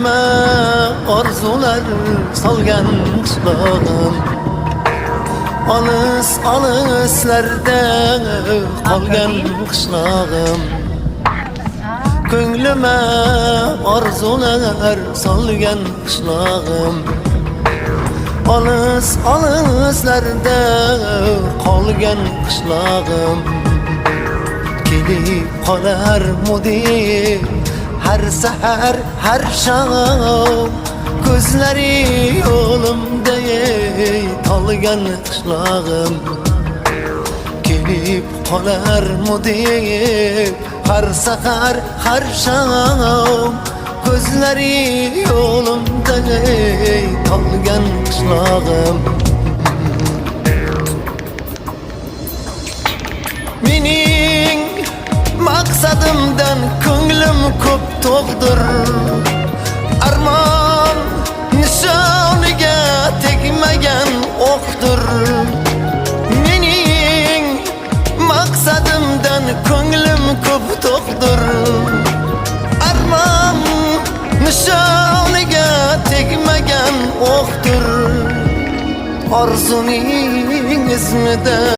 Ko'nglime orzular solgan qishlog'im, olis-olislarda qolgan qishlog'im. Ko'nglime orzular solgan qishlog'im, olis-olislarda qolgan qishlog'im. Kelib qolarmu deb har sahar har shom, ko'zlari yo'limda tolgan qishlog'im. Kelib qolarmu deb har sahar har shom, ko'zlari yo'limda tolgan qishlog'im. Mening maqsadimdan ko'nglim ko'p to'g'dir, armon nishoniga tegmagan o'qdir. Mening maqsadimdan ko'nglim ko'p to'g'dir, armon nishoniga tegmagan o'qdir. Orzuning izmida